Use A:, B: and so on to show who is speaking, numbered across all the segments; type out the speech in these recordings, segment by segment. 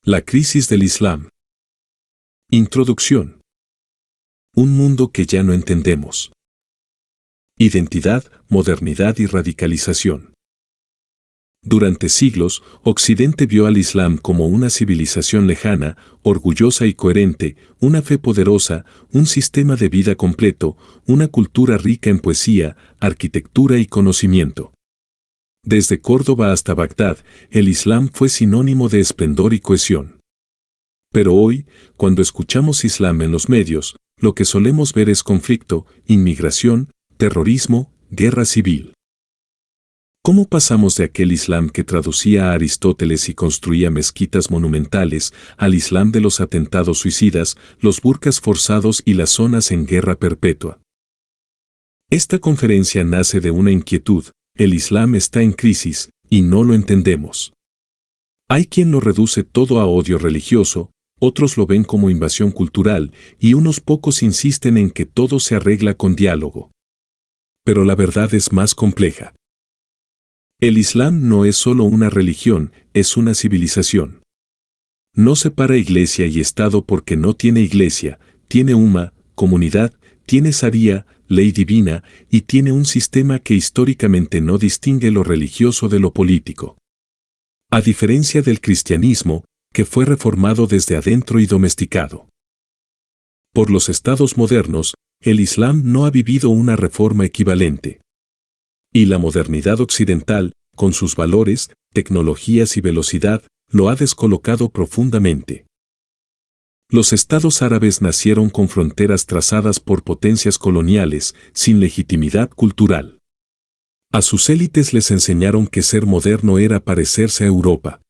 A: La crisis del Islam. Introducción. Un mundo que ya no entendemos. Identidad, modernidad y radicalización. Durante siglos, Occidente vio al Islam como una civilización lejana, orgullosa y coherente, una fe poderosa, un sistema de vida completo, una cultura rica en poesía, arquitectura y conocimiento. Desde Córdoba hasta Bagdad, el Islam fue sinónimo de esplendor y cohesión. Pero hoy, cuando escuchamos Islam en los medios, lo que solemos ver es conflicto, inmigración, terrorismo, guerra civil. ¿Cómo pasamos de aquel Islam que traducía a Aristóteles y construía mezquitas monumentales, al Islam de los atentados suicidas, los burkas forzados y las zonas en guerra perpetua? Esta conferencia nace de una inquietud: el Islam está en crisis, y no lo entendemos. Hay quien lo reduce todo a odio religioso, otros lo ven como invasión cultural, y unos pocos insisten en que todo se arregla con diálogo. Pero la verdad es más compleja. El Islam no es solo una religión, es una civilización. No separa iglesia y Estado porque no tiene iglesia, tiene umma, comunidad, tiene sharia, ley divina, y tiene un sistema que históricamente no distingue lo religioso de lo político. A diferencia del cristianismo, que fue reformado desde adentro y domesticado por los estados modernos, el Islam no ha vivido una reforma equivalente. Y la modernidad occidental, con sus valores, tecnologías y velocidad, lo ha descolocado profundamente. Los estados árabes nacieron con fronteras trazadas por potencias coloniales, sin legitimidad cultural. A sus élites les enseñaron que ser moderno era parecerse a Europa.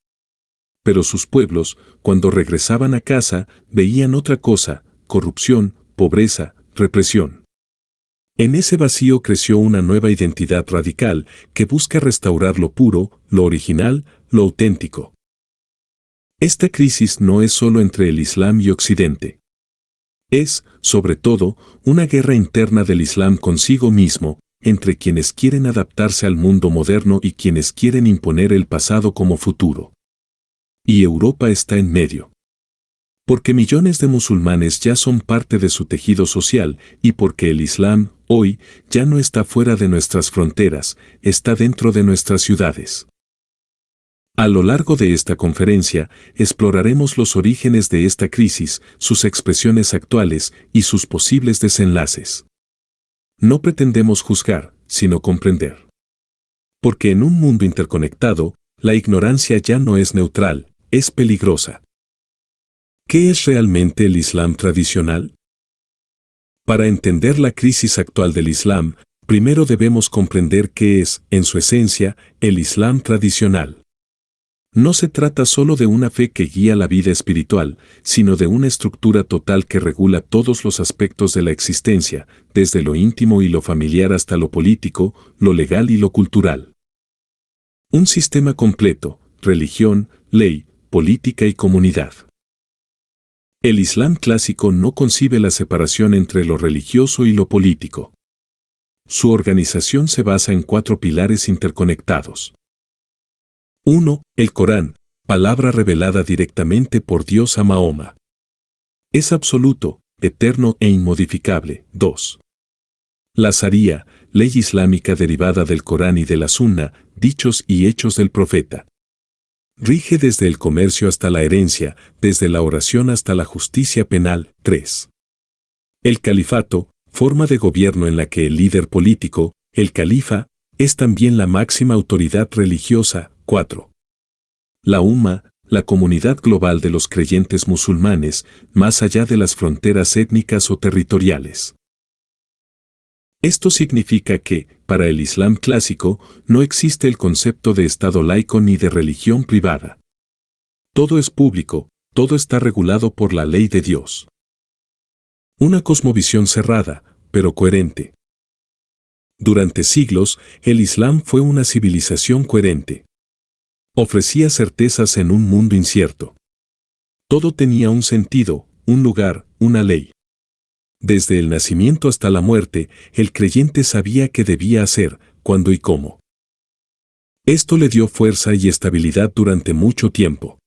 A: Pero sus pueblos, cuando regresaban a casa, veían otra cosa: corrupción, pobreza, represión. En ese vacío creció una nueva identidad radical que busca restaurar lo puro, lo original, lo auténtico. Esta crisis no es solo entre el Islam y Occidente. Es, sobre todo, una guerra interna del Islam consigo mismo, entre quienes quieren adaptarse al mundo moderno y quienes quieren imponer el pasado como futuro. Y Europa está en medio. Porque millones de musulmanes ya son parte de su tejido social, y porque el Islam, hoy, ya no está fuera de nuestras fronteras, está dentro de nuestras ciudades. A lo largo de esta conferencia, exploraremos los orígenes de esta crisis, sus expresiones actuales y sus posibles desenlaces. No pretendemos juzgar, sino comprender. Porque en un mundo interconectado, la ignorancia ya no es neutral, es peligrosa. ¿Qué es realmente el Islam tradicional? Para entender la crisis actual del Islam, primero debemos comprender qué es, en su esencia, el Islam tradicional. No se trata solo de una fe que guía la vida espiritual, sino de una estructura total que regula todos los aspectos de la existencia, desde lo íntimo y lo familiar hasta lo político, lo legal y lo cultural. Un sistema completo: religión, ley, política y comunidad. El Islam clásico no concibe la separación entre lo religioso y lo político. Su organización se basa en 4 pilares interconectados. 1. El Corán, palabra revelada directamente por Dios a Mahoma. Es absoluto, eterno e inmodificable. 2. La Sharia, ley islámica derivada del Corán y de la Sunna, dichos y hechos del profeta. Rige desde el comercio hasta la herencia, desde la oración hasta la justicia penal. 3. El califato, forma de gobierno en la que el líder político, el califa, es también la máxima autoridad religiosa. 4. La umma, la comunidad global de los creyentes musulmanes, más allá de las fronteras étnicas o territoriales. Esto significa que, para el Islam clásico, no existe el concepto de Estado laico ni de religión privada. Todo es público, todo está regulado por la ley de Dios. Una cosmovisión cerrada, pero coherente. Durante siglos, el Islam fue una civilización coherente. Ofrecía certezas en un mundo incierto. Todo tenía un sentido, un lugar, una ley. Desde el nacimiento hasta la muerte, el creyente sabía qué debía hacer, cuándo y cómo. Esto le dio fuerza y estabilidad durante mucho tiempo.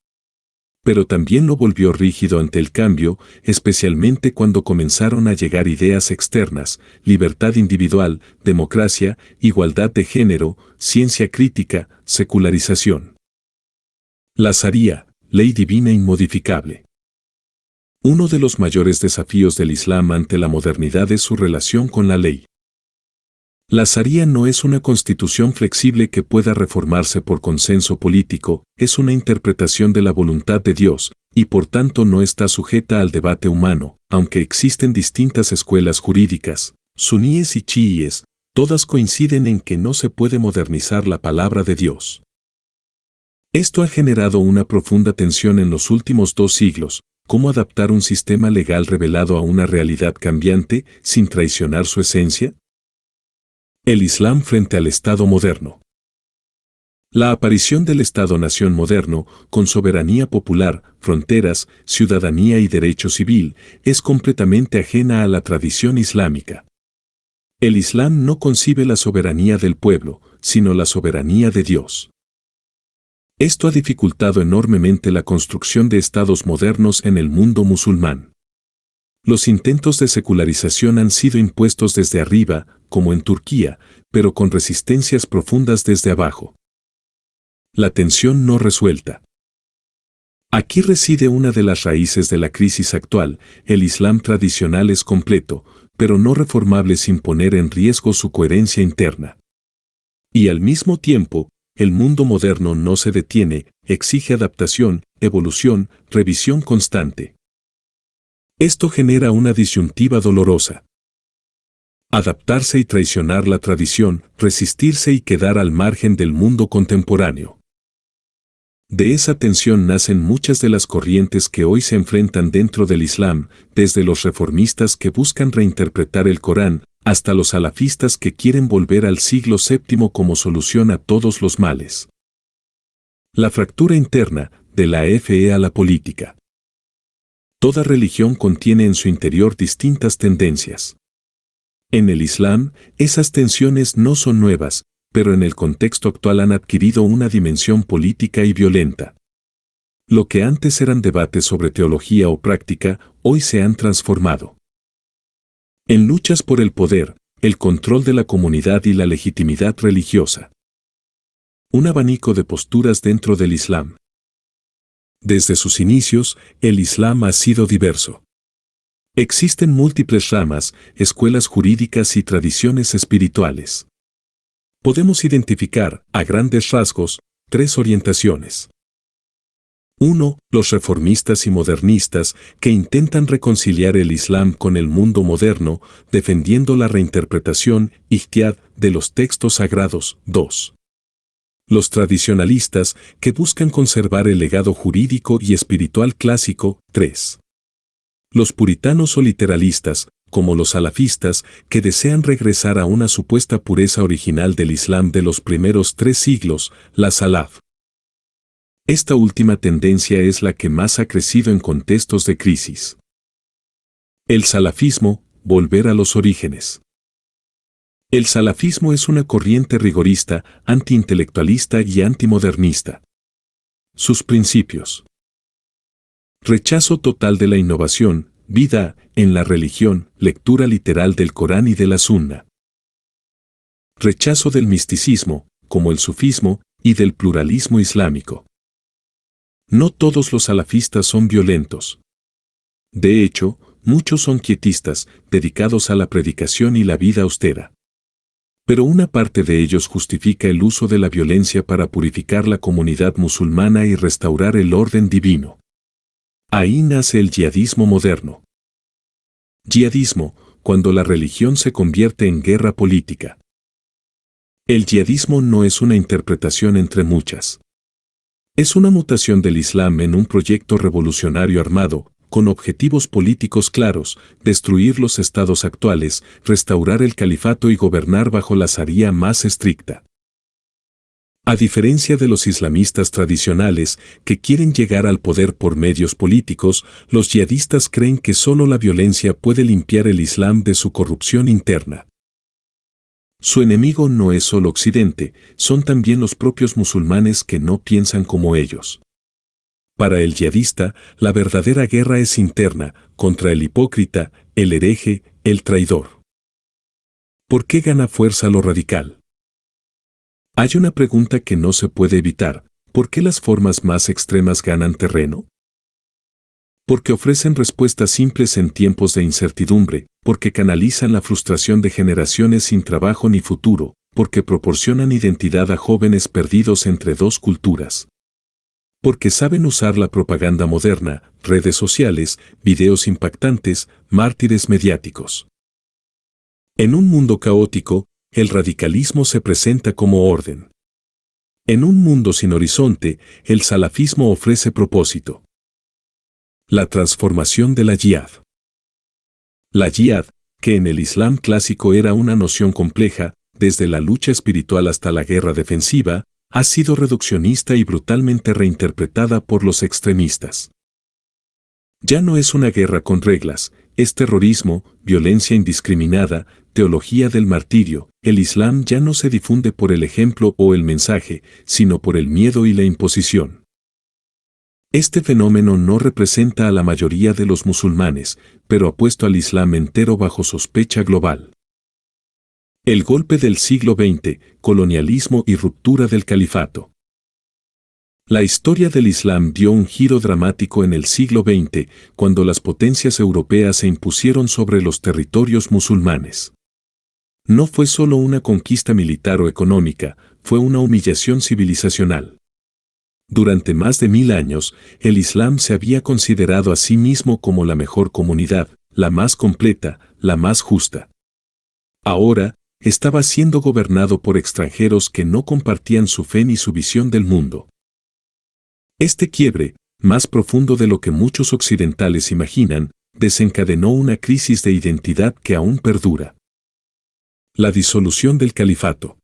A: Pero también lo volvió rígido ante el cambio, especialmente cuando comenzaron a llegar ideas externas, libertad individual, democracia, igualdad de género, ciencia crítica, secularización. La Sharía, ley divina inmodificable. Uno de los mayores desafíos del Islam ante la modernidad es su relación con la ley. La Sharía no es una constitución flexible que pueda reformarse por consenso político, es una interpretación de la voluntad de Dios, y por tanto no está sujeta al debate humano, aunque existen distintas escuelas jurídicas, suníes y chiíes, todas coinciden en que no se puede modernizar la palabra de Dios. Esto ha generado una profunda tensión en los últimos 2 siglos, cómo adaptar un sistema legal revelado a una realidad cambiante sin traicionar su esencia. El Islam frente al Estado moderno. La aparición del Estado-nación moderno, con soberanía popular, fronteras, ciudadanía y derecho civil, es completamente ajena a la tradición islámica. El Islam no concibe la soberanía del pueblo, sino la soberanía de Dios. Esto ha dificultado enormemente la construcción de estados modernos en el mundo musulmán. Los intentos de secularización han sido impuestos desde arriba, como en Turquía, pero con resistencias profundas desde abajo. La tensión no resuelta. Aquí reside una de las raíces de la crisis actual. El Islam tradicional es completo, pero no reformable sin poner en riesgo su coherencia interna. Y al mismo tiempo, el mundo moderno no se detiene, exige adaptación, evolución, revisión constante. Esto genera una disyuntiva dolorosa. Adaptarse y traicionar la tradición, resistirse y quedar al margen del mundo contemporáneo. De esa tensión nacen muchas de las corrientes que hoy se enfrentan dentro del Islam, desde los reformistas que buscan reinterpretar el Corán, hasta los salafistas que quieren volver al siglo VII como solución a todos los males. La fractura interna, de la fe a la política. Toda religión contiene en su interior distintas tendencias. En el Islam, esas tensiones no son nuevas, pero en el contexto actual han adquirido una dimensión política y violenta. Lo que antes eran debates sobre teología o práctica, hoy se han transformado en luchas por el poder, el control de la comunidad y la legitimidad religiosa. Un abanico de posturas dentro del Islam. Desde sus inicios, el Islam ha sido diverso. Existen múltiples ramas, escuelas jurídicas y tradiciones espirituales. Podemos identificar, a grandes rasgos, 3 orientaciones. 1. Los reformistas y modernistas, que intentan reconciliar el Islam con el mundo moderno, defendiendo la reinterpretación, ijtiad, de los textos sagrados. 2. Los tradicionalistas, que buscan conservar el legado jurídico y espiritual clásico. 3. Los puritanos o literalistas, como los salafistas, que desean regresar a una supuesta pureza original del Islam de los primeros 3 siglos, la salaf. Esta última tendencia es la que más ha crecido en contextos de crisis. El salafismo, volver a los orígenes. El salafismo es una corriente rigorista, antiintelectualista y antimodernista. Sus principios. Rechazo total de la innovación, vida, en la religión, lectura literal del Corán y de la Sunna. Rechazo del misticismo, como el sufismo, y del pluralismo islámico. No todos los salafistas son violentos. De hecho, muchos son quietistas, dedicados a la predicación y la vida austera. Pero una parte de ellos justifica el uso de la violencia para purificar la comunidad musulmana y restaurar el orden divino. Ahí nace el yihadismo moderno. Yihadismo, cuando la religión se convierte en guerra política. El yihadismo no es una interpretación entre muchas. Es una mutación del Islam en un proyecto revolucionario armado, con objetivos políticos claros: destruir los estados actuales, restaurar el califato y gobernar bajo la Sharía más estricta. A diferencia de los islamistas tradicionales, que quieren llegar al poder por medios políticos, los yihadistas creen que solo la violencia puede limpiar el Islam de su corrupción interna. Su enemigo no es solo Occidente, son también los propios musulmanes que no piensan como ellos. Para el yihadista, la verdadera guerra es interna, contra el hipócrita, el hereje, el traidor. ¿Por qué gana fuerza lo radical? Hay una pregunta que no se puede evitar: ¿por qué las formas más extremas ganan terreno? Porque ofrecen respuestas simples en tiempos de incertidumbre, porque canalizan la frustración de generaciones sin trabajo ni futuro, porque proporcionan identidad a jóvenes perdidos entre dos culturas. Porque saben usar la propaganda moderna, redes sociales, videos impactantes, mártires mediáticos. En un mundo caótico, el radicalismo se presenta como orden. En un mundo sin horizonte, el salafismo ofrece propósito. La transformación de la yihad. La yihad, que en el Islam clásico era una noción compleja, desde la lucha espiritual hasta la guerra defensiva, ha sido reduccionista y brutalmente reinterpretada por los extremistas. Ya no es una guerra con reglas, es terrorismo, violencia indiscriminada, teología del martirio. El Islam ya no se difunde por el ejemplo o el mensaje, sino por el miedo y la imposición. Este fenómeno no representa a la mayoría de los musulmanes, pero ha puesto al Islam entero bajo sospecha global. El golpe del siglo XX, colonialismo y ruptura del califato. La historia del Islam dio un giro dramático en el siglo XX, cuando las potencias europeas se impusieron sobre los territorios musulmanes. No fue solo una conquista militar o económica, fue una humillación civilizacional. Durante más de 1000 años, el Islam se había considerado a sí mismo como la mejor comunidad, la más completa, la más justa. Ahora, estaba siendo gobernado por extranjeros que no compartían su fe ni su visión del mundo. Este quiebre, más profundo de lo que muchos occidentales imaginan, desencadenó una crisis de identidad que aún perdura. La disolución del califato.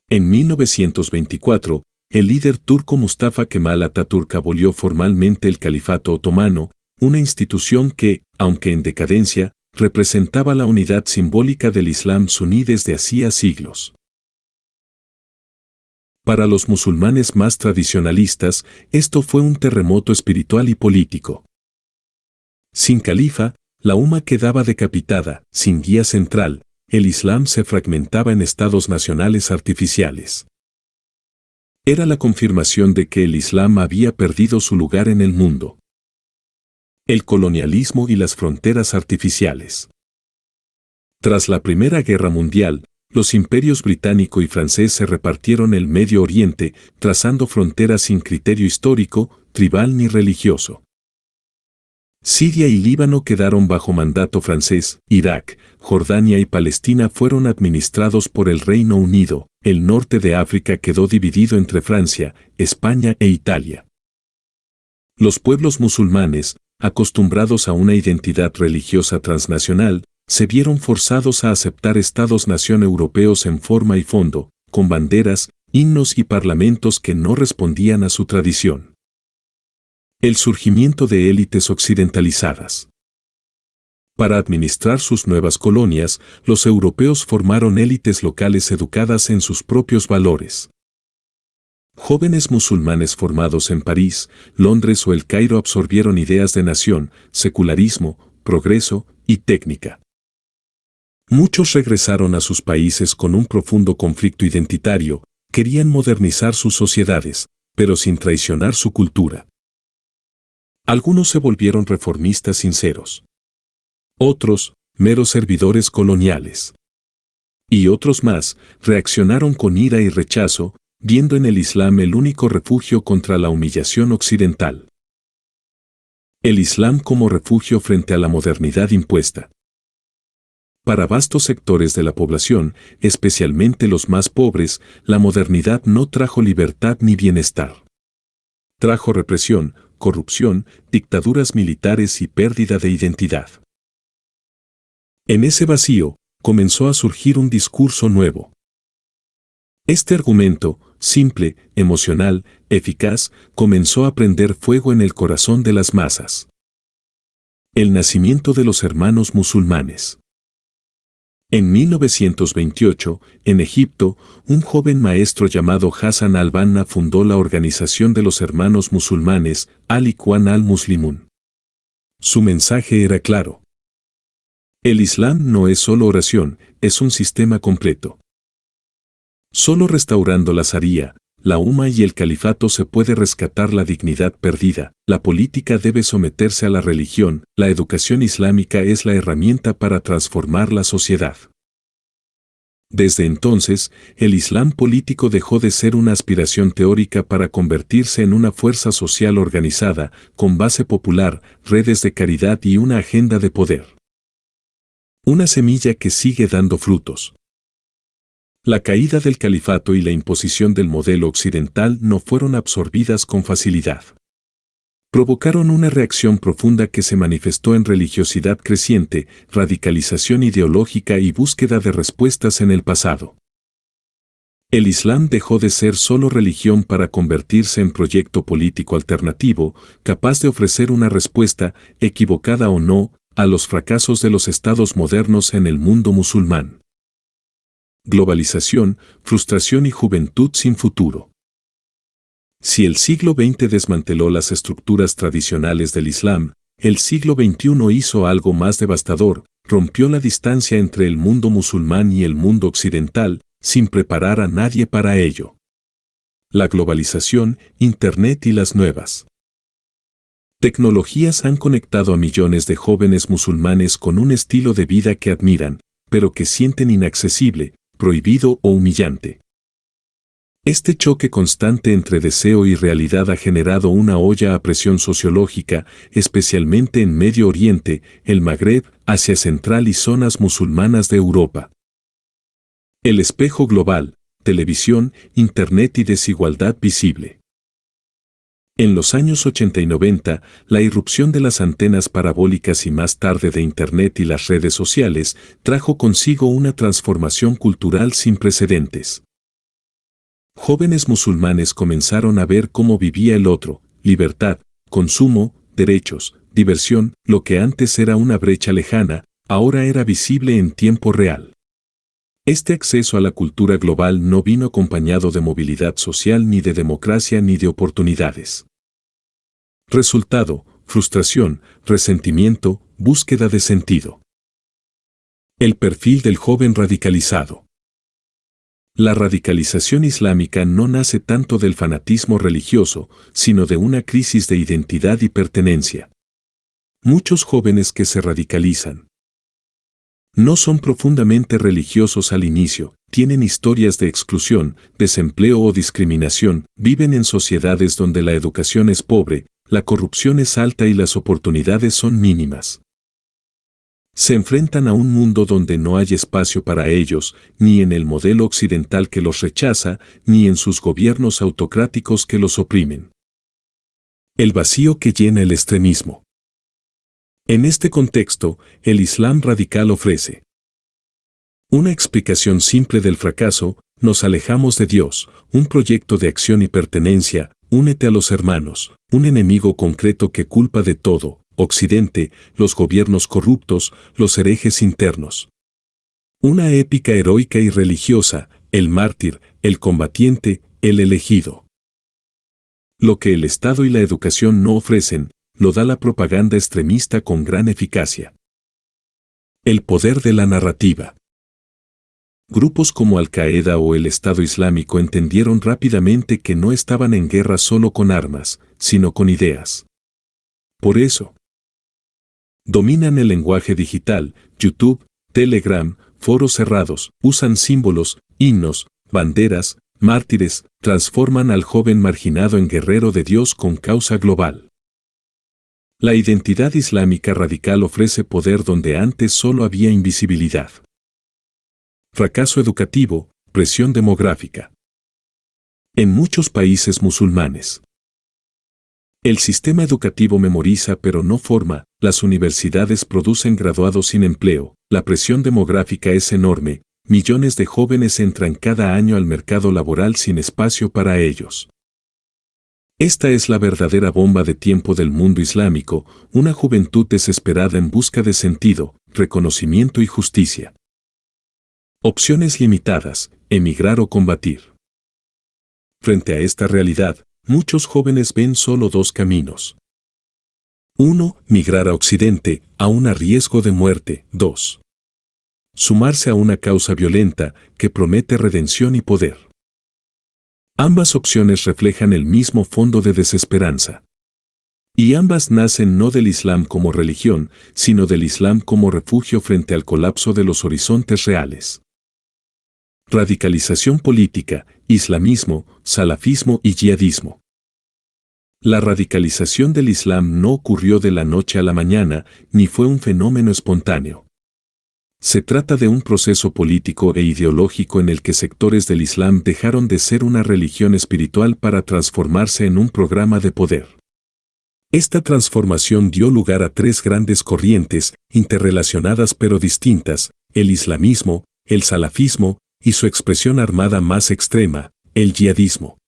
A: En 1924, el líder turco Mustafa Kemal Atatürk abolió formalmente el califato otomano, una institución que, aunque en decadencia, representaba la unidad simbólica del Islam suní desde hacía siglos. Para los musulmanes más tradicionalistas, esto fue un terremoto espiritual y político. Sin califa, la umma quedaba decapitada; sin guía central, el Islam se fragmentaba en estados nacionales artificiales. Era la confirmación de que el Islam había perdido su lugar en el mundo. El colonialismo y las fronteras artificiales. Tras la Primera Guerra Mundial, los imperios británico y francés se repartieron el Medio Oriente, trazando fronteras sin criterio histórico, tribal ni religioso. Siria y Líbano quedaron bajo mandato francés; Irak, Jordania y Palestina fueron administrados por el Reino Unido; el norte de África quedó dividido entre Francia, España e Italia. Los pueblos musulmanes, acostumbrados a una identidad religiosa transnacional, se vieron forzados a aceptar estados-nación europeos en forma y fondo, con banderas, himnos y parlamentos que no respondían a su tradición. El surgimiento de élites occidentalizadas. Para administrar sus nuevas colonias, los europeos formaron élites locales educadas en sus propios valores. Jóvenes musulmanes formados en París, Londres o El Cairo absorbieron ideas de nación, secularismo, progreso y técnica. Muchos regresaron a sus países con un profundo conflicto identitario, querían modernizar sus sociedades, pero sin traicionar su cultura. Algunos se volvieron reformistas sinceros. Otros, meros servidores coloniales. Y otros más, reaccionaron con ira y rechazo, viendo en el Islam el único refugio contra la humillación occidental. El Islam como refugio frente a la modernidad impuesta. Para vastos sectores de la población, especialmente los más pobres, la modernidad no trajo libertad ni bienestar. Trajo represión, corrupción, dictaduras militares y pérdida de identidad. En ese vacío, comenzó a surgir un discurso nuevo. Este argumento, simple, emocional, eficaz, comenzó a prender fuego en el corazón de las masas. El nacimiento de los hermanos musulmanes. En 1928, en Egipto, un joven maestro llamado Hassan al-Banna fundó la Organización de los Hermanos Musulmanes, Al-Ikhwan al-Muslimun. Su mensaje era claro. El Islam no es solo oración, es un sistema completo. Solo restaurando la Sharía, la Umma y el califato se puede rescatar la dignidad perdida. La política debe someterse a la religión, la educación islámica es la herramienta para transformar la sociedad. Desde entonces, el Islam político dejó de ser una aspiración teórica para convertirse en una fuerza social organizada, con base popular, redes de caridad y una agenda de poder. Una semilla que sigue dando frutos. La caída del califato y la imposición del modelo occidental no fueron absorbidas con facilidad. Provocaron una reacción profunda que se manifestó en religiosidad creciente, radicalización ideológica y búsqueda de respuestas en el pasado. El Islam dejó de ser solo religión para convertirse en proyecto político alternativo, capaz de ofrecer una respuesta, equivocada o no, a los fracasos de los estados modernos en el mundo musulmán. Globalización, frustración y juventud sin futuro. Si el siglo XX desmanteló las estructuras tradicionales del Islam, el siglo XXI hizo algo más devastador, rompió la distancia entre el mundo musulmán y el mundo occidental, sin preparar a nadie para ello. La globalización, Internet y las nuevas tecnologías han conectado a millones de jóvenes musulmanes con un estilo de vida que admiran, pero que sienten inaccesible, prohibido o humillante. Este choque constante entre deseo y realidad ha generado una olla a presión sociológica, especialmente en Medio Oriente, el Magreb, Asia Central y zonas musulmanas de Europa. El espejo global, televisión, Internet y desigualdad visible. En los años 80 y 90, la irrupción de las antenas parabólicas y más tarde de Internet y las redes sociales trajo consigo una transformación cultural sin precedentes. Jóvenes musulmanes comenzaron a ver cómo vivía el otro, libertad, consumo, derechos, diversión, lo que antes era una brecha lejana, ahora era visible en tiempo real. Este acceso a la cultura global no vino acompañado de movilidad social ni de democracia ni de oportunidades. Resultado, frustración, resentimiento, búsqueda de sentido. El perfil del joven radicalizado. La radicalización islámica no nace tanto del fanatismo religioso, sino de una crisis de identidad y pertenencia. Muchos jóvenes que se radicalizan no son profundamente religiosos al inicio, tienen historias de exclusión, desempleo o discriminación, viven en sociedades donde la educación es pobre, la corrupción es alta y las oportunidades son mínimas. Se enfrentan a un mundo donde no hay espacio para ellos, ni en el modelo occidental que los rechaza, ni en sus gobiernos autocráticos que los oprimen. El vacío que llena el extremismo. En este contexto, el Islam radical ofrece una explicación simple del fracaso: nos alejamos de Dios, un proyecto de acción y pertenencia, únete a los hermanos, un enemigo concreto que culpa de todo, Occidente, los gobiernos corruptos, los herejes internos. Una épica heroica y religiosa, el mártir, el combatiente, el elegido. Lo que el Estado y la educación no ofrecen, lo da la propaganda extremista con gran eficacia. El poder de la narrativa. Grupos como Al-Qaeda o el Estado Islámico entendieron rápidamente que no estaban en guerra solo con armas, sino con ideas. Por eso, dominan el lenguaje digital, YouTube, Telegram, foros cerrados, usan símbolos, himnos, banderas, mártires, transforman al joven marginado en guerrero de Dios con causa global. La identidad islámica radical ofrece poder donde antes solo había invisibilidad. Fracaso educativo, presión demográfica. En muchos países musulmanes, el sistema educativo memoriza pero no forma, las universidades producen graduados sin empleo, la presión demográfica es enorme, millones de jóvenes entran cada año al mercado laboral sin espacio para ellos. Esta es la verdadera bomba de tiempo del mundo islámico, una juventud desesperada en busca de sentido, reconocimiento y justicia. Opciones limitadas, emigrar o combatir. Frente a esta realidad, muchos jóvenes ven solo dos caminos. 1. Migrar a Occidente, aún a riesgo de muerte. 2. Sumarse a una causa violenta que promete redención y poder. Ambas opciones reflejan el mismo fondo de desesperanza. Y ambas nacen no del Islam como religión, sino del Islam como refugio frente al colapso de los horizontes reales. Radicalización política, islamismo, salafismo y yihadismo. La radicalización del Islam no ocurrió de la noche a la mañana, ni fue un fenómeno espontáneo. Se trata de un proceso político e ideológico en el que sectores del Islam dejaron de ser una religión espiritual para transformarse en un programa de poder. Esta transformación dio lugar a tres grandes corrientes, interrelacionadas pero distintas: el islamismo, el salafismo y su expresión armada más extrema, el yihadismo.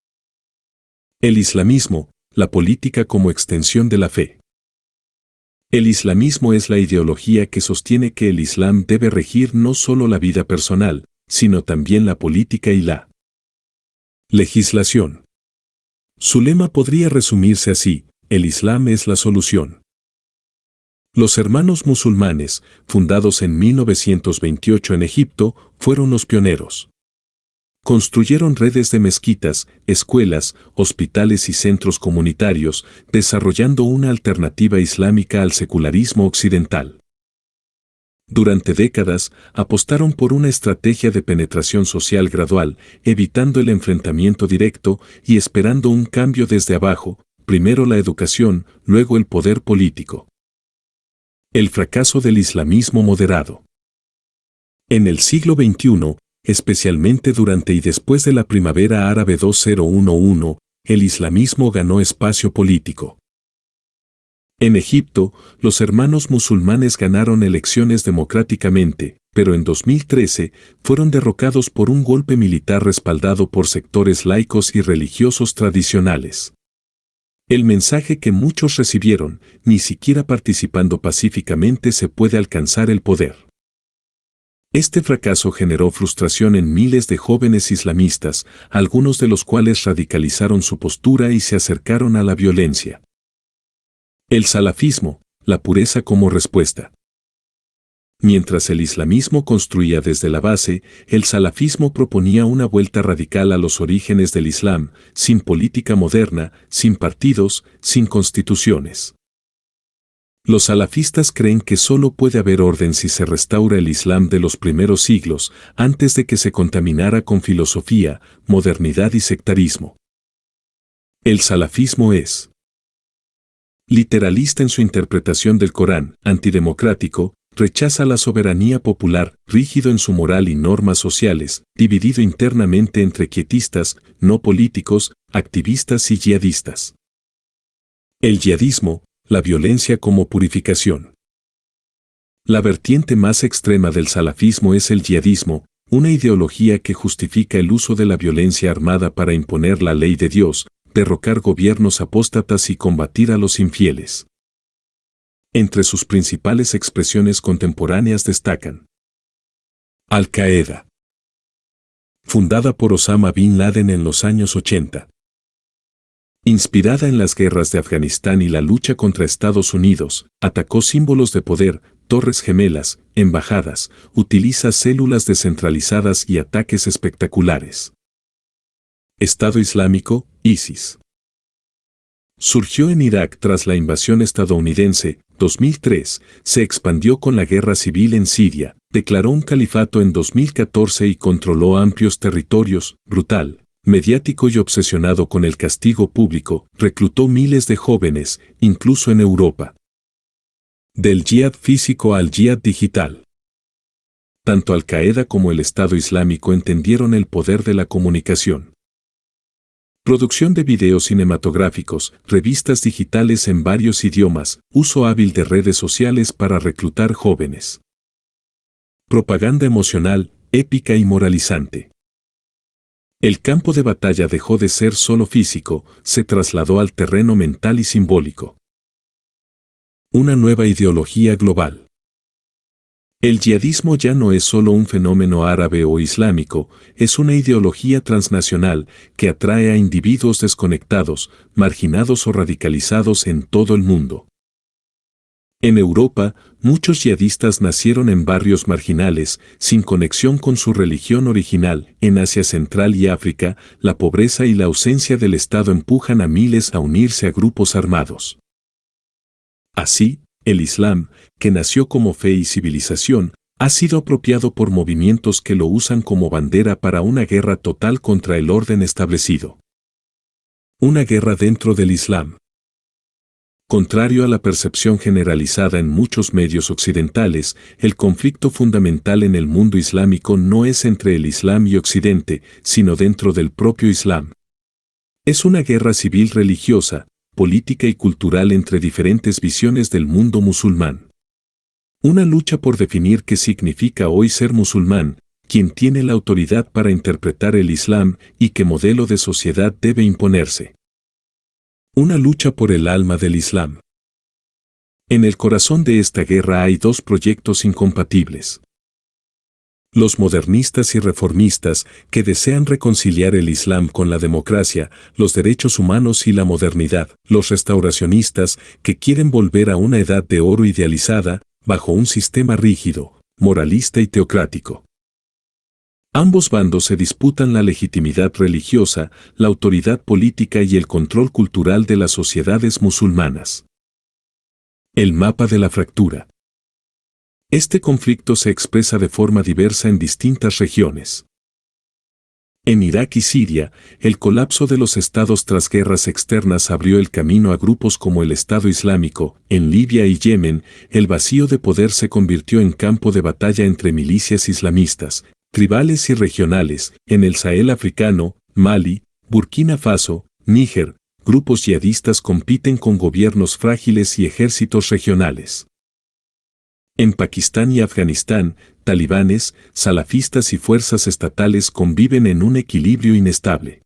A: El islamismo, la política como extensión de la fe. El islamismo es la ideología que sostiene que el Islam debe regir no solo la vida personal, sino también la política y la legislación. Su lema podría resumirse así: el Islam es la solución. Los Hermanos Musulmanes, fundados en 1928 en Egipto, fueron los pioneros. Construyeron redes de mezquitas, escuelas, hospitales y centros comunitarios, desarrollando una alternativa islámica al secularismo occidental. Durante décadas, apostaron por una estrategia de penetración social gradual, evitando el enfrentamiento directo y esperando un cambio desde abajo, primero la educación, luego el poder político. El fracaso del islamismo moderado. En el siglo XXI, especialmente durante y después de la primavera árabe 2011, el islamismo ganó espacio político. En Egipto, los Hermanos Musulmanes ganaron elecciones democráticamente, pero en 2013 fueron derrocados por un golpe militar respaldado por sectores laicos y religiosos tradicionales. El mensaje que muchos recibieron: ni siquiera participando pacíficamente se puede alcanzar el poder. Este fracaso generó frustración en miles de jóvenes islamistas, algunos de los cuales radicalizaron su postura y se acercaron a la violencia. El salafismo, la pureza como respuesta. Mientras el islamismo construía desde la base, el salafismo proponía una vuelta radical a los orígenes del Islam, sin política moderna, sin partidos, sin constituciones. Los salafistas creen que solo puede haber orden si se restaura el Islam de los primeros siglos, antes de que se contaminara con filosofía, modernidad y sectarismo. El salafismo es literalista en su interpretación del Corán, antidemocrático, rechaza la soberanía popular, rígido en su moral y normas sociales, dividido internamente entre quietistas, no políticos, activistas y yihadistas. El yihadismo, la violencia como purificación. La vertiente más extrema del salafismo es el yihadismo, una ideología que justifica el uso de la violencia armada para imponer la ley de Dios, derrocar gobiernos apóstatas y combatir a los infieles. Entre sus principales expresiones contemporáneas destacan: Al-Qaeda, fundada por Osama Bin Laden en los años 80. Inspirada en las guerras de Afganistán y la lucha contra Estados Unidos, atacó símbolos de poder, torres gemelas, embajadas, utiliza células descentralizadas y ataques espectaculares. Estado Islámico, ISIS. Surgió en Irak tras la invasión estadounidense, 2003, se expandió con la guerra civil en Siria, declaró un califato en 2014 y controló amplios territorios, brutal, mediático y obsesionado con el castigo público, reclutó miles de jóvenes, incluso en Europa. Del yihad físico al yihad digital. Tanto Al-Qaeda como el Estado Islámico entendieron el poder de la comunicación. Producción de videos cinematográficos, revistas digitales en varios idiomas, uso hábil de redes sociales para reclutar jóvenes. Propaganda emocional, épica y moralizante. El campo de batalla dejó de ser solo físico, se trasladó al terreno mental y simbólico. Una nueva ideología global. El yihadismo ya no es solo un fenómeno árabe o islámico, es una ideología transnacional que atrae a individuos desconectados, marginados o radicalizados en todo el mundo. En Europa, muchos yihadistas nacieron en barrios marginales, sin conexión con su religión original. En Asia Central y África, la pobreza y la ausencia del Estado empujan a miles a unirse a grupos armados. Así, el Islam, que nació como fe y civilización, ha sido apropiado por movimientos que lo usan como bandera para una guerra total contra el orden establecido. Una guerra dentro del Islam. Contrario a la percepción generalizada en muchos medios occidentales, el conflicto fundamental en el mundo islámico no es entre el Islam y Occidente, sino dentro del propio Islam. Es una guerra civil religiosa, política y cultural entre diferentes visiones del mundo musulmán. Una lucha por definir qué significa hoy ser musulmán, quién tiene la autoridad para interpretar el Islam y qué modelo de sociedad debe imponerse. Una lucha por el alma del Islam. En el corazón de esta guerra hay dos proyectos incompatibles. Los modernistas y reformistas, que desean reconciliar el Islam con la democracia, los derechos humanos y la modernidad. Los restauracionistas, que quieren volver a una edad de oro idealizada, bajo un sistema rígido, moralista y teocrático. Ambos bandos se disputan la legitimidad religiosa, la autoridad política y el control cultural de las sociedades musulmanas. El mapa de la fractura. Este conflicto se expresa de forma diversa en distintas regiones. En Irak y Siria, el colapso de los estados tras guerras externas abrió el camino a grupos como el Estado Islámico. En Libia y Yemen, el vacío de poder se convirtió en campo de batalla entre milicias islamistas, tribales y regionales. En el Sahel africano, Mali, Burkina Faso, Níger, grupos yihadistas compiten con gobiernos frágiles y ejércitos regionales. En Pakistán y Afganistán, talibanes, salafistas y fuerzas estatales conviven en un equilibrio inestable.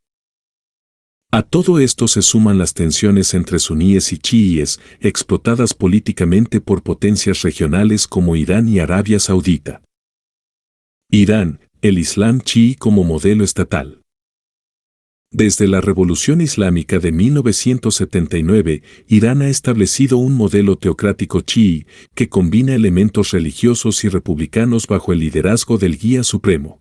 A: A todo esto se suman las tensiones entre suníes y chiíes, explotadas políticamente por potencias regionales como Irán y Arabia Saudita. Irán, el Islam chií como modelo estatal. Desde la Revolución Islámica de 1979, Irán ha establecido un modelo teocrático chií que combina elementos religiosos y republicanos bajo el liderazgo del Guía Supremo.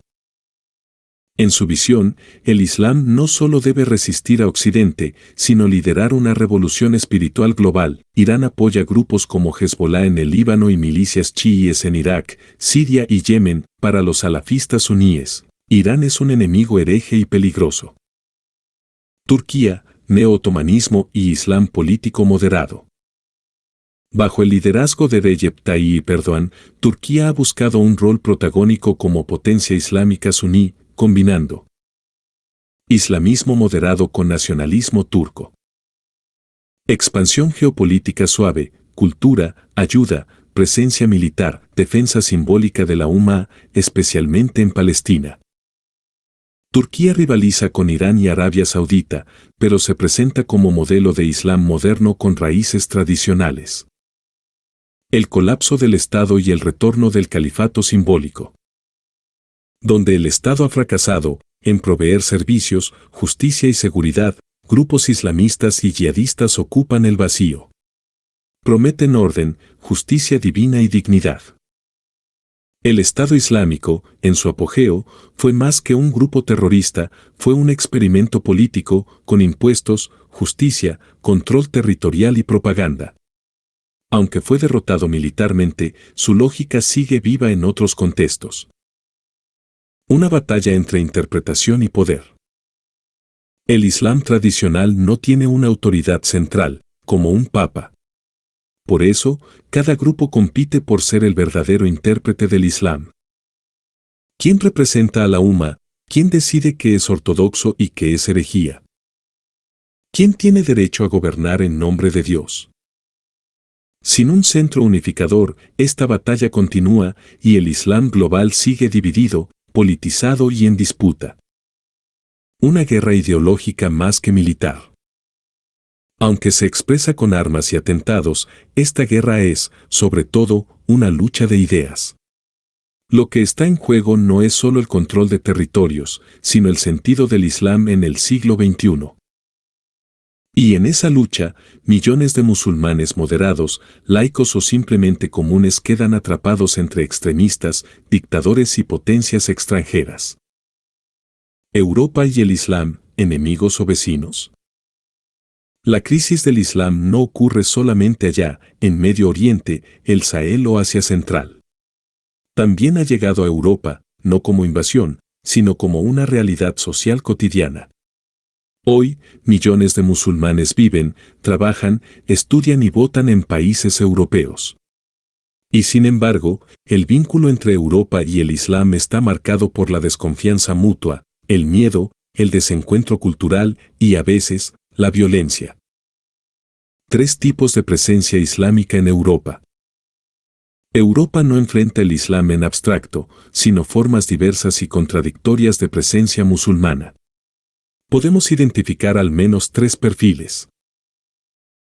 A: En su visión, el Islam no solo debe resistir a Occidente, sino liderar una revolución espiritual global. Irán apoya grupos como Hezbollah en el Líbano y milicias chiíes en Irak, Siria y Yemen. Para los salafistas suníes, Irán es un enemigo hereje y peligroso. Turquía, neo-otomanismo y Islam político moderado. Bajo el liderazgo de Recep Tayyip Erdoğan, Turquía ha buscado un rol protagónico como potencia islámica suní, combinando islamismo moderado con nacionalismo turco. Expansión geopolítica suave, cultura, ayuda, presencia militar, defensa simbólica de la Umma, especialmente en Palestina. Turquía rivaliza con Irán y Arabia Saudita, pero se presenta como modelo de Islam moderno con raíces tradicionales. El colapso del Estado y el retorno del califato simbólico. Donde el Estado ha fracasado en proveer servicios, justicia y seguridad, grupos islamistas y yihadistas ocupan el vacío. Prometen orden, justicia divina y dignidad. El Estado Islámico, en su apogeo, fue más que un grupo terrorista, fue un experimento político, con impuestos, justicia, control territorial y propaganda. Aunque fue derrotado militarmente, su lógica sigue viva en otros contextos. Una batalla entre interpretación y poder. El Islam tradicional no tiene una autoridad central, como un papa. Por eso, cada grupo compite por ser el verdadero intérprete del Islam. ¿Quién representa a la Umma? ¿Quién decide qué es ortodoxo y qué es herejía? ¿Quién tiene derecho a gobernar en nombre de Dios? Sin un centro unificador, esta batalla continúa y el Islam global sigue dividido, politizado y en disputa. Una guerra ideológica más que militar. Aunque se expresa con armas y atentados, esta guerra es, sobre todo, una lucha de ideas. Lo que está en juego no es solo el control de territorios, sino el sentido del Islam en el siglo XXI. Y en esa lucha, millones de musulmanes moderados, laicos o simplemente comunes quedan atrapados entre extremistas, dictadores y potencias extranjeras. ¿Europa y el Islam, enemigos o vecinos? La crisis del Islam no ocurre solamente allá, en Medio Oriente, el Sahel o Asia Central. También ha llegado a Europa, no como invasión, sino como una realidad social cotidiana. Hoy, millones de musulmanes viven, trabajan, estudian y votan en países europeos. Y sin embargo, el vínculo entre Europa y el Islam está marcado por la desconfianza mutua, el miedo, el desencuentro cultural y, a veces, la violencia. 3 tipos de presencia islámica en Europa. Europa no enfrenta el Islam en abstracto, sino formas diversas y contradictorias de presencia musulmana. Podemos identificar al menos 3 perfiles.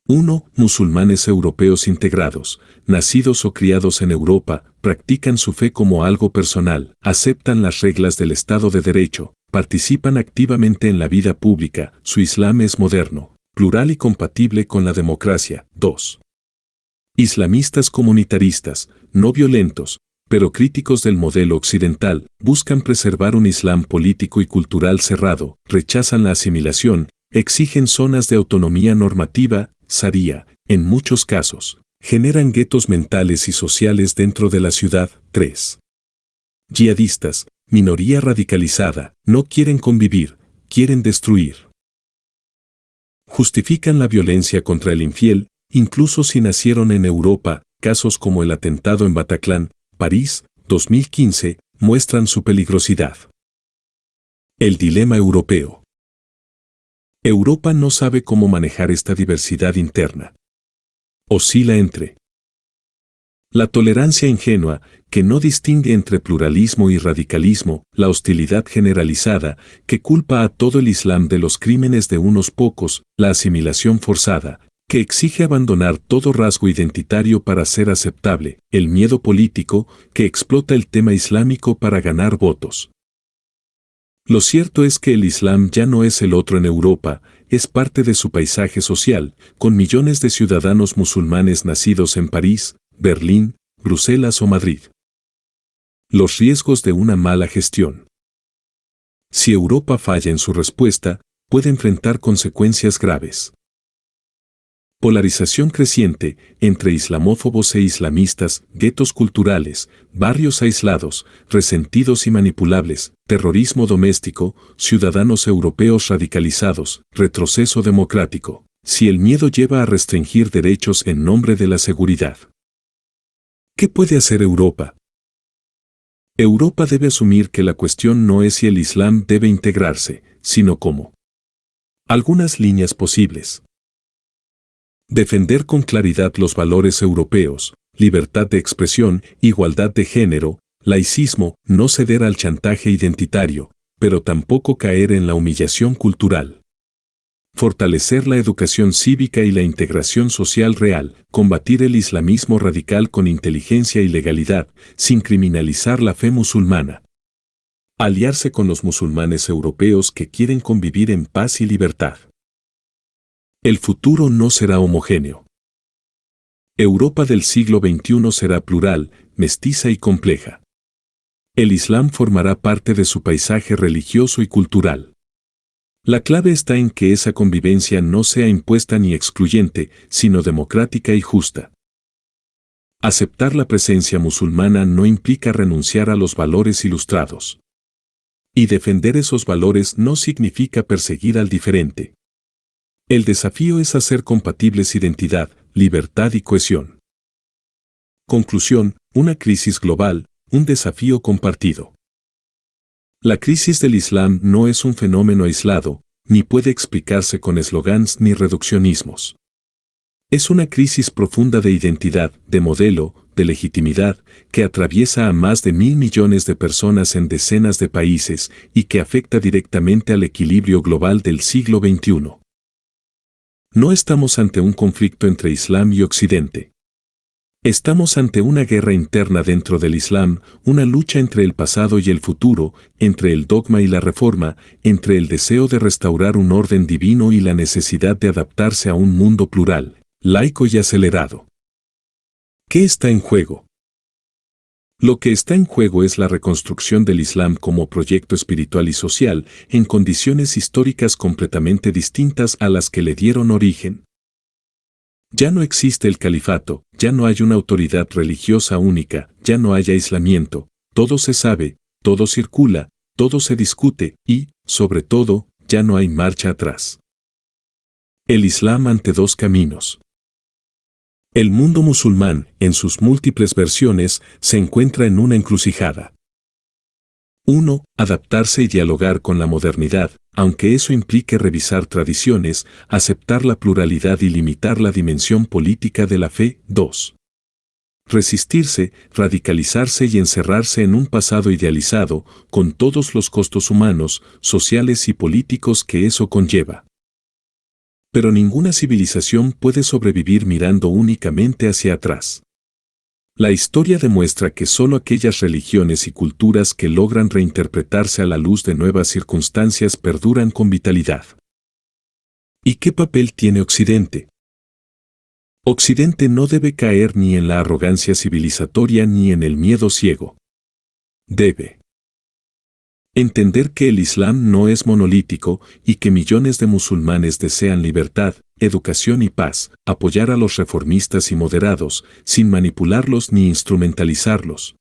A: 1. Musulmanes europeos integrados, nacidos o criados en Europa, practican su fe como algo personal, aceptan las reglas del Estado de Derecho, participan activamente en la vida pública, su Islam es moderno, plural y compatible con la democracia. 2. Islamistas comunitaristas, no violentos, pero críticos del modelo occidental, buscan preservar un Islam político y cultural cerrado, rechazan la asimilación, exigen zonas de autonomía normativa, Sharia, en muchos casos, generan guetos mentales y sociales dentro de la ciudad. 3. Yihadistas, minoría radicalizada, no quieren convivir, quieren destruir. Justifican la violencia contra el infiel, incluso si nacieron en Europa, casos como el atentado en Bataclan, París, 2015, muestran su peligrosidad. El dilema europeo. Europa no sabe cómo manejar esta diversidad interna. Oscila entre la tolerancia ingenua, que no distingue entre pluralismo y radicalismo, la hostilidad generalizada, que culpa a todo el Islam de los crímenes de unos pocos, la asimilación forzada, que exige abandonar todo rasgo identitario para ser aceptable, el miedo político, que explota el tema islámico para ganar votos. Lo cierto es que el Islam ya no es el otro en Europa, es parte de su paisaje social, con millones de ciudadanos musulmanes nacidos en París, Berlín, Bruselas o Madrid. Los riesgos de una mala gestión. Si Europa falla en su respuesta, puede enfrentar consecuencias graves. Polarización creciente entre islamófobos e islamistas, guetos culturales, barrios aislados, resentidos y manipulables, terrorismo doméstico, ciudadanos europeos radicalizados, retroceso democrático. Si el miedo lleva a restringir derechos en nombre de la seguridad. ¿Qué puede hacer Europa? Europa debe asumir que la cuestión no es si el Islam debe integrarse, sino cómo. Algunas líneas posibles. Defender con claridad los valores europeos, libertad de expresión, igualdad de género, laicismo, no ceder al chantaje identitario, pero tampoco caer en la humillación cultural. Fortalecer la educación cívica y la integración social real, combatir el islamismo radical con inteligencia y legalidad, sin criminalizar la fe musulmana. Aliarse con los musulmanes europeos que quieren convivir en paz y libertad. El futuro no será homogéneo. Europa del siglo XXI será plural, mestiza y compleja. El Islam formará parte de su paisaje religioso y cultural. La clave está en que esa convivencia no sea impuesta ni excluyente, sino democrática y justa. Aceptar la presencia musulmana no implica renunciar a los valores ilustrados. Y defender esos valores no significa perseguir al diferente. El desafío es hacer compatibles identidad, libertad y cohesión. Conclusión, una crisis global, un desafío compartido. La crisis del Islam no es un fenómeno aislado, ni puede explicarse con eslogans ni reduccionismos. Es una crisis profunda de identidad, de modelo, de legitimidad, que atraviesa a más de 1.000 millones de personas en decenas de países y que afecta directamente al equilibrio global del siglo XXI. No estamos ante un conflicto entre Islam y Occidente. Estamos ante una guerra interna dentro del Islam, una lucha entre el pasado y el futuro, entre el dogma y la reforma, entre el deseo de restaurar un orden divino y la necesidad de adaptarse a un mundo plural, laico y acelerado. ¿Qué está en juego? Lo que está en juego es la reconstrucción del Islam como proyecto espiritual y social en condiciones históricas completamente distintas a las que le dieron origen. Ya no existe el califato, ya no hay una autoridad religiosa única, ya no hay aislamiento, todo se sabe, todo circula, todo se discute y, sobre todo, ya no hay marcha atrás. El Islam ante dos caminos. El mundo musulmán, en sus múltiples versiones, se encuentra en una encrucijada. 1. Adaptarse y dialogar con la modernidad, aunque eso implique revisar tradiciones, aceptar la pluralidad y limitar la dimensión política de la fe. 2. Resistirse, radicalizarse y encerrarse en un pasado idealizado, con todos los costos humanos, sociales y políticos que eso conlleva. Pero ninguna civilización puede sobrevivir mirando únicamente hacia atrás. La historia demuestra que solo aquellas religiones y culturas que logran reinterpretarse a la luz de nuevas circunstancias perduran con vitalidad. ¿Y qué papel tiene Occidente? Occidente no debe caer ni en la arrogancia civilizatoria ni en el miedo ciego. Debe entender que el Islam no es monolítico y que millones de musulmanes desean libertad, educación y paz, apoyar a los reformistas y moderados, sin manipularlos ni instrumentalizarlos.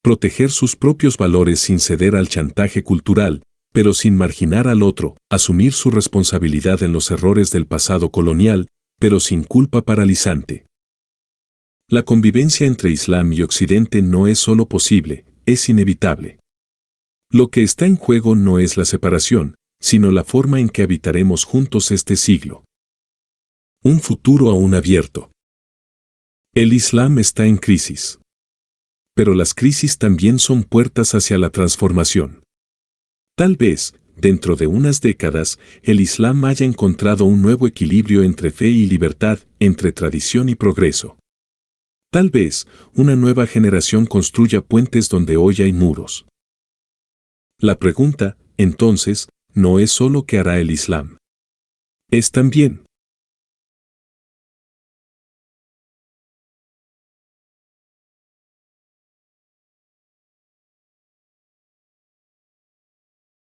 A: Proteger sus propios valores sin ceder al chantaje cultural, pero sin marginar al otro, asumir su responsabilidad en los errores del pasado colonial, pero sin culpa paralizante. La convivencia entre Islam y Occidente no es solo posible, es inevitable. Lo que está en juego no es la separación, sino la forma en que habitaremos juntos este siglo. Un futuro aún abierto. El Islam está en crisis. Pero las crisis también son puertas hacia la transformación. Tal vez, dentro de unas décadas, el Islam haya encontrado un nuevo equilibrio entre fe y libertad, entre tradición y progreso. Tal vez, una nueva generación construya puentes donde hoy hay muros. La pregunta, entonces, no es solo qué hará el Islam. Es también,